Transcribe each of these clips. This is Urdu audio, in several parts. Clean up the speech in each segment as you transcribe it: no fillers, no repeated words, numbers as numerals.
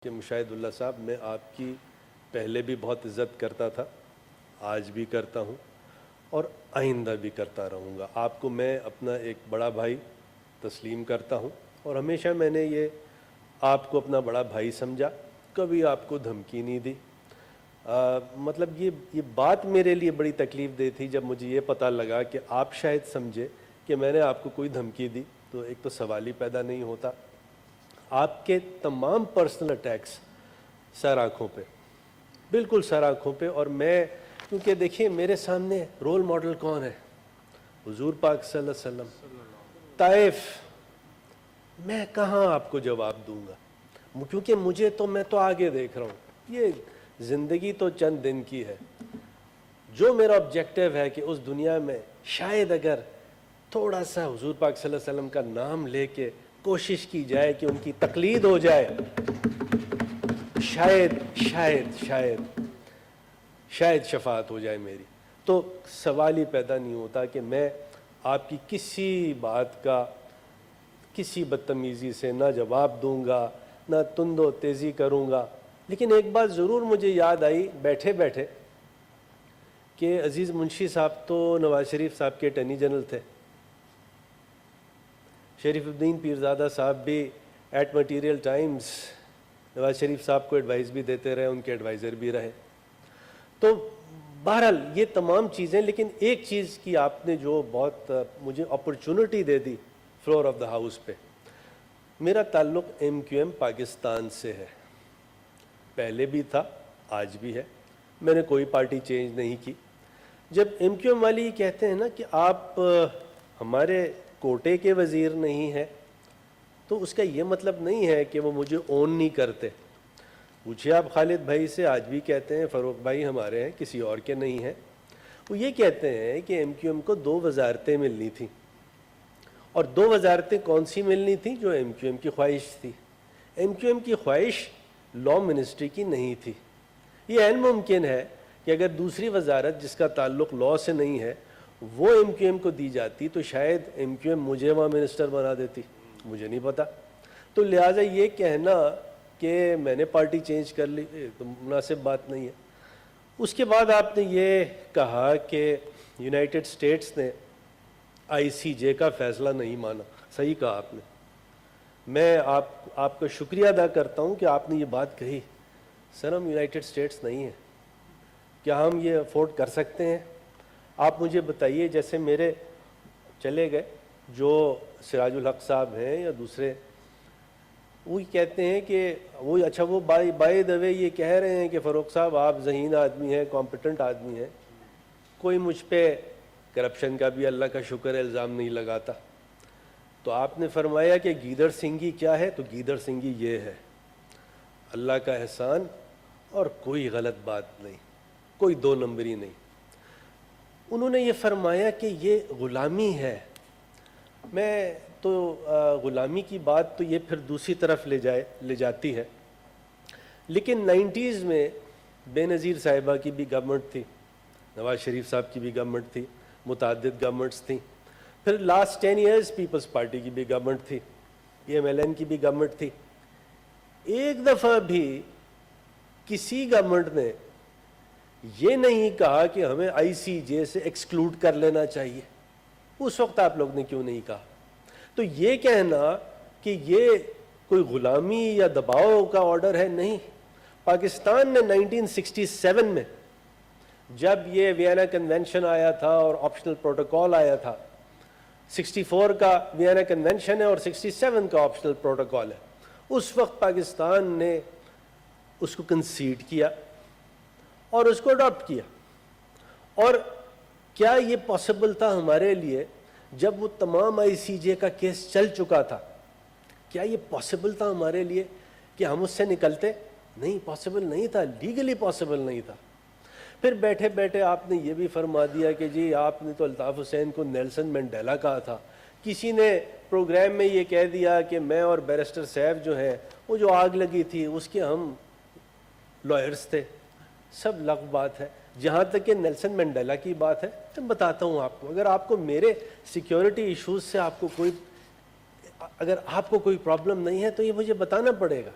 کہ مشاہد اللہ صاحب، میں آپ کی پہلے بھی بہت عزت کرتا تھا، آج بھی کرتا ہوں اور آئندہ بھی کرتا رہوں گا۔ آپ کو میں اپنا ایک بڑا بھائی تسلیم کرتا ہوں اور ہمیشہ میں نے یہ آپ کو اپنا بڑا بھائی سمجھا، کبھی آپ کو دھمکی نہیں دی۔ مطلب یہ بات میرے لیے بڑی تکلیف دہ تھی جب مجھے یہ پتہ لگا کہ آپ شاید سمجھے کہ میں نے آپ کو کوئی دھمکی دی، تو ایک تو سوال ہی پیدا نہیں ہوتا۔ آپ کے تمام پرسنل اٹیکس سر آنکھوں پہ، بالکل سر آنکھوں پہ، اور میں کیونکہ دیکھیں میرے سامنے رول ماڈل کون ہے؟ حضور پاک صلی اللہ علیہ وسلم۔ طائف، میں کہاں آپ کو جواب دوں گا، کیونکہ میں تو آگے دیکھ رہا ہوں، یہ زندگی تو چند دن کی ہے۔ جو میرا آبجیکٹیو ہے کہ اس دنیا میں شاید اگر تھوڑا سا حضور پاک صلی اللہ علیہ وسلم کا نام لے کے کوشش کی جائے کہ ان کی تقلید ہو جائے، شاید شفاعت ہو جائے میری، تو سوال ہی پیدا نہیں ہوتا کہ میں آپ کی کسی بات کا کسی بدتمیزی سے نہ جواب دوں گا، نہ تند و تیزی کروں گا۔ لیکن ایک بات ضرور مجھے یاد آئی بیٹھے بیٹھے کہ عزیز منشی صاحب تو نواز شریف صاحب کے اٹارنی جنرل تھے، شریف الدین پیرزادہ صاحب بھی at material Times Nawaz Sharif صاحب کو ایڈوائز بھی دیتے رہے، ان کے ایڈوائزر بھی رہے۔ تو بہرحال یہ تمام چیزیں، لیکن ایک چیز کی آپ نے جو بہت مجھے اپرچونٹی دے دی فلور آف دا ہاؤس پہ، میرا تعلق ایم کیو ایم پاکستان سے ہے، پہلے بھی تھا، آج بھی ہے، میں نے کوئی پارٹی چینج نہیں کی۔ جب ایم کیو ایم والے یہ کہتے ہیں نا کہ آپ ہمارے کوٹے کے وزیر نہیں ہیں، تو اس کا یہ مطلب نہیں ہے کہ وہ مجھے اون نہیں کرتے۔ پوچھے آپ خالد بھائی سے، آج بھی کہتے ہیں فاروق بھائی ہمارے ہیں، کسی اور کے نہیں ہیں۔ وہ یہ کہتے ہیں کہ ایم کیو ایم کو 2 وزارتیں ملنی تھیں، اور 2 وزارتیں کون سی ملنی تھیں؟ جو ایم کیو ایم کی خواہش تھی۔ ایم کیو ایم کی خواہش لا منسٹری کی نہیں تھی۔ یہ عین ممکن ہے کہ اگر دوسری وزارت جس کا تعلق لا سے نہیں ہے وہ ایم کیو ایم کو دی جاتی تو شاید ایم کیو ایم مجھے وہاں منسٹر بنا دیتی، مجھے نہیں پتا۔ تو لہٰذا یہ کہنا کہ میں نے پارٹی چینج کر لی تو مناسب بات نہیں ہے۔ اس کے بعد آپ نے یہ کہا کہ یونائٹڈ اسٹیٹس نے آئی سی جے کا فیصلہ نہیں مانا، صحیح کہا آپ نے۔ میں آپ کا شکریہ ادا کرتا ہوں کہ آپ نے یہ بات کہی۔ سر ہم یونائٹڈ اسٹیٹس نہیں ہیں، کیا ہم یہ افورڈ کر سکتے ہیں؟ آپ مجھے بتائیے، جیسے میرے چلے گئے جو سراج الحق صاحب ہیں یا دوسرے، وہ کہتے ہیں کہ وہ بائی دا وے یہ کہہ رہے ہیں کہ فاروق صاحب آپ ذہین آدمی ہیں، کمپیٹنٹ آدمی ہیں، کوئی مجھ پہ کرپشن کا بھی اللہ کا شکر الزام نہیں لگاتا۔ تو آپ نے فرمایا کہ گیدڑ سنگھی کیا ہے؟ تو گیدڑ سنگھی یہ ہے، اللہ کا احسان اور کوئی غلط بات نہیں، کوئی 2 نمبری نہیں۔ انہوں نے یہ فرمایا کہ یہ غلامی ہے۔ میں تو غلامی کی بات تو یہ پھر دوسری طرف لے جاتی ہے، لیکن 90s میں بے نظیر صاحبہ کی بھی گورنمنٹ تھی، نواز شریف صاحب کی بھی گورنمنٹ تھی، متعدد گورنمنٹس تھیں، پھر لاسٹ 10 ایئرز پیپلز پارٹی کی بھی گورنمنٹ تھی، پی ایم ایل این کی بھی گورنمنٹ تھی۔ ایک دفعہ بھی کسی گورنمنٹ نے یہ نہیں کہا کہ ہمیں آئی سی جے سے ایکسکلوڈ کر لینا چاہیے۔ اس وقت آپ لوگ نے کیوں نہیں کہا؟ تو یہ کہنا کہ یہ کوئی غلامی یا دباؤ کا آرڈر ہے، نہیں۔ پاکستان نے 1967 میں جب یہ وینا کنونشن آیا تھا اور آپشنل پروٹوکول آیا تھا، 64 کا وینا کنونشن ہے اور 67 کا آپشنل پروٹوکول ہے، اس وقت پاکستان نے اس کو کنسیڈ کیا اور اس کو اڈاپٹ کیا۔ اور کیا یہ پاسبل تھا ہمارے لیے جب وہ تمام آئی سی جے کا کیس چل چکا تھا، کیا یہ پاسبل تھا ہمارے لیے کہ ہم اس سے نکلتے؟ نہیں، پاسبل نہیں تھا، لیگلی پاسبل نہیں تھا۔ پھر بیٹھے بیٹھے آپ نے یہ بھی فرما دیا کہ جی آپ نے تو الطاف حسین کو نیلسن مینڈیلا کہا تھا، کسی نے پروگرام میں یہ کہہ دیا کہ میں اور بیرسٹر صاحب جو ہیں وہ جو آگ لگی تھی اس کے ہم لائرز تھے۔ سب لغو بات ہے۔ جہاں تک کہ نیلسن مینڈیلا کی بات ہے، تو بتاتا ہوں آپ کو، اگر آپ کو میرے سیکیورٹی ایشوز سے اگر آپ کو کوئی پرابلم نہیں ہے تو یہ مجھے بتانا پڑے گا۔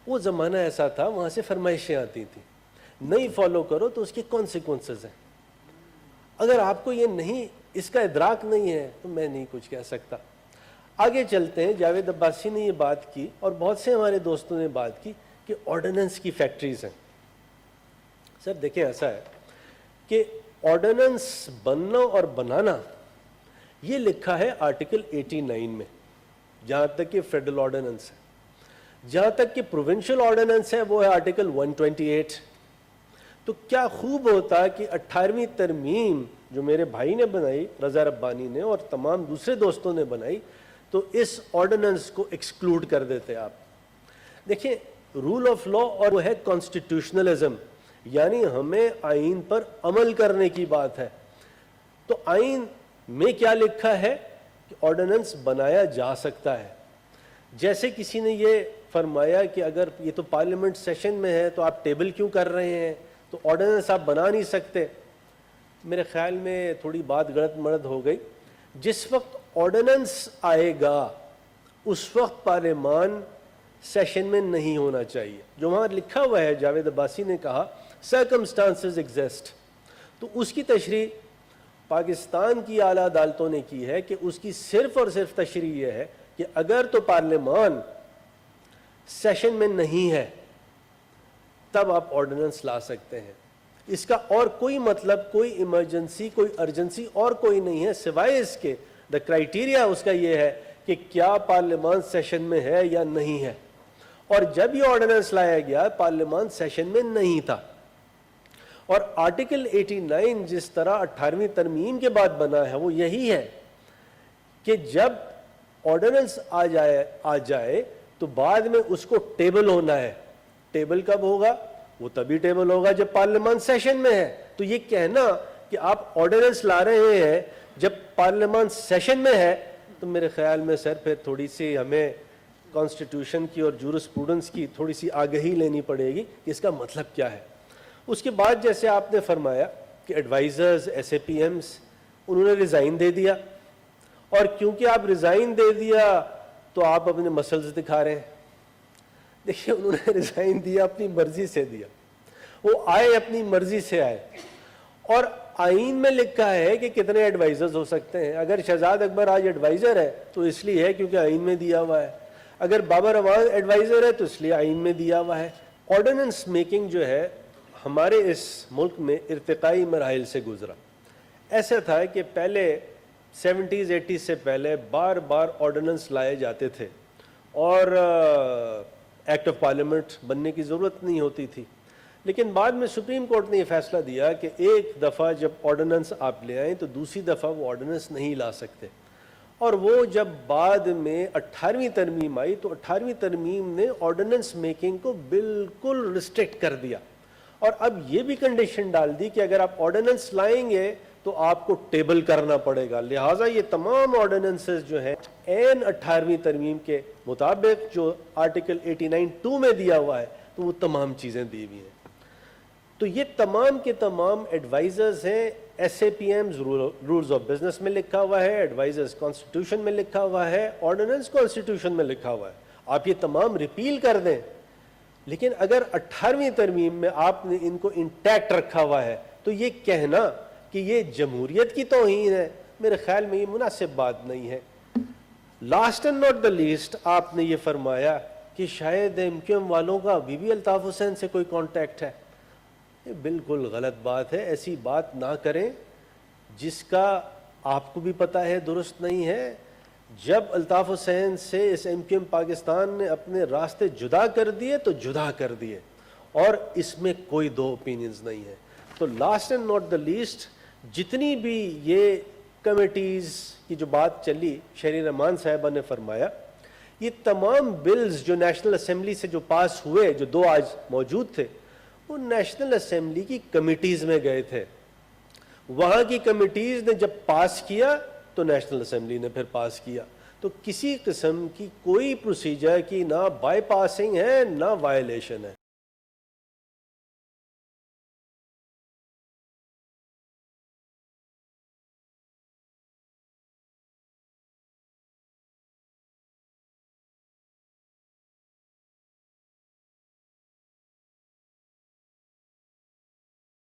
وہ زمانہ ایسا تھا، وہاں سے فرمائشیں آتی تھیں، نہیں فالو کرو تو اس کے کانسیکوینسز ہیں. اگر آپ کو یہ نہیں، اس کا ادراک نہیں ہے تو میں نہیں کچھ کہہ سکتا. آگے چلتے ہیں. جاوید عباسی نے یہ بات کی اور بہت سے ہمارے دوستوں نے بات کی کہ آرڈیننس کی فیکٹریز ہیں. سر دیکھیں ایسا ہے کہ آرڈیننس بننا اور بنانا یہ لکھا ہے آرٹیکل 89 میں، جہاں تک کہ فیڈرل آرڈیننس ہے. جہاں تک کہ پروونشل آرڈیننس ہے وہ ہے آرٹیکل 128. تو کیا خوب ہوتا کہ 18ویں ترمیم جو میرے بھائی نے بنائی، رضا ربانی نے، اور تمام دوسرے دوستوں نے بنائی، تو اس آرڈیننس کو ایکسکلوڈ کر دیتے آپ. دیکھیں رول آف لا اور وہ ہے کانسٹیٹیوشنلزم، یعنی ہمیں آئین پر عمل کرنے کی بات ہے. تو آئین میں کیا لکھا ہے کہ آرڈیننس بنایا جا سکتا ہے. جیسے کسی نے یہ فرمایا کہ اگر یہ تو پارلیمنٹ سیشن میں ہے تو آپ ٹیبل کیوں کر رہے ہیں، تو آرڈیننس آپ بنا نہیں سکتے. میرے خیال میں تھوڑی بات غلط مرد ہو گئی. جس وقت آرڈیننس آئے گا اس وقت پارلیمان سیشن میں نہیں ہونا چاہیے. جو وہاں لکھا ہوا ہے، جاوید عباسی نے کہا سرکمسٹانسز ایگزسٹ، تو اس کی تشریح پاکستان کی اعلیٰ عدالتوں نے کی ہے کہ اس کی صرف اور صرف تشریح یہ ہے کہ اگر تو پارلیمان سیشن میں نہیں ہے تب آپ آرڈیننس لا سکتے ہیں. اس کا اور کوئی مطلب، کوئی ایمرجنسی، کوئی ارجنسی اور کوئی نہیں ہے سوائے اس کے. دا کرائیٹیریا اس کا یہ ہے کہ کیا پارلیمان سیشن میں ہے یا نہیں ہے. اور جب یہ آرڈیننس لایا گیا پارلیمان سیشن میں نہیں تھا. اور آرٹیکل 89 جس طرح 18ویں ترمیم کے بعد بنا ہے وہ یہی ہے کہ جب آرڈیننس آ جائے تو بعد میں اس کو ٹیبل ہونا ہے. ٹیبل کب ہوگا؟ وہ تبھی ٹیبل ہوگا جب پارلیمان سیشن میں ہے. تو یہ کہنا کہ آپ آرڈیننس لا رہے ہیں جب پارلیمان سیشن میں ہے، تو میرے خیال میں سر پھر تھوڑی سی ہمیں کانسٹیٹیوشن کی اور جورسپروڈنس کی تھوڑی سی آگہی لینی پڑے گی کہ اس کا مطلب کیا ہے. اس کے بعد جیسے آپ نے فرمایا کہ advisers, S A P Ms, انہوں نے ریزائن دے دیا، اور کیونکہ آپ ریزائن دے دیا تو آپ اپنے مسلز دکھا رہے ہیں. دیکھیے انہوں نے ریزائن دیا، اپنی مرضی سے دیا، وہ آئے اپنی مرضی سے آئے. اور آئین میں لکھا ہے کہ کتنے ایڈوائزرز ہو سکتے ہیں. اگر شہزاد اکبر آج ایڈوائزر ہے تو اس لیے ہے کیونکہ آئین میں دیا ہوا ہے. اگر بابر اعوان ایڈوائزر ہے تو اس لیے آئین میں دیا ہوا ہے. آرڈیننس میکنگ جو ہے ہمارے اس ملک میں ارتقائی مراحل سے گزرا. ایسا تھا کہ پہلے 70s 80s سے پہلے بار بار آرڈیننس لائے جاتے تھے اور ایکٹ آف پارلیمنٹ بننے کی ضرورت نہیں ہوتی تھی. لیکن بعد میں سپریم کورٹ نے یہ فیصلہ دیا کہ ایک دفعہ جب آرڈیننس آپ لے آئیں تو دوسری دفعہ وہ آرڈیننس نہیں لا سکتے. اور وہ جب بعد میں 18ویں ترمیم آئی تو 18ویں ترمیم نے آرڈیننس میکنگ کو بالکل ریسٹرکٹ کر دیا. اور اب یہ بھی کنڈیشن ڈال دی کہ اگر آپ آرڈیننس لائیں گے تو آپ کو ٹیبل کرنا پڑے گا. لہٰذا یہ تمام آرڈیننسز جو ہیں این 18ویں ترمیم کے مطابق جو آرٹیکل 89(2) میں دیا ہوا ہے تو وہ تمام چیزیں دی ہوئی ہیں. تو یہ تمام کے تمام ایڈوائزرز ہیں. S A P Ms rules of business میں لکھا ہوا ہے، ایڈوائزرز کانسٹیٹیوشن میں لکھا ہوا ہے، آرڈیننس کانسٹیٹیوشن میں لکھا ہوا ہے. آپ یہ تمام ریپیل کر دیں، لیکن اگر 18ویں ترمیم میں آپ نے ان کو انٹیکٹ رکھا ہوا ہے تو یہ کہنا کہ یہ جمہوریت کی توہین ہے، میرے خیال میں یہ مناسب بات نہیں ہے. Last and not the least, آپ نے یہ فرمایا کہ شاید ایم کیو ایم والوں کا ابھی بھی الطاف حسین سے کوئی کانٹیکٹ ہے. یہ بالکل غلط بات ہے. ایسی بات نہ کریں جس کا آپ کو بھی پتہ ہے درست نہیں ہے. جب الطاف حسین سے اس ایم کیو ایم پاکستان نے اپنے راستے جدا کر دیے تو جدا کر دیے، اور اس میں کوئی دو اوپینینز نہیں ہے. تو last and not the least, جتنی بھی یہ کمیٹیز کی جو بات چلی، شہری رحمان صاحبہ نے فرمایا یہ تمام بلز جو نیشنل اسمبلی سے جو پاس ہوئے، جو دو آج موجود تھے، وہ نیشنل اسمبلی کی کمیٹیز میں گئے تھے. وہاں کی کمیٹیز نے جب پاس کیا تو نیشنل اسمبلی نے پھر پاس کیا. تو کسی قسم کی کوئی پروسیجر کی نہ بائی پاسنگ ہے نہ وائلیشن ہے.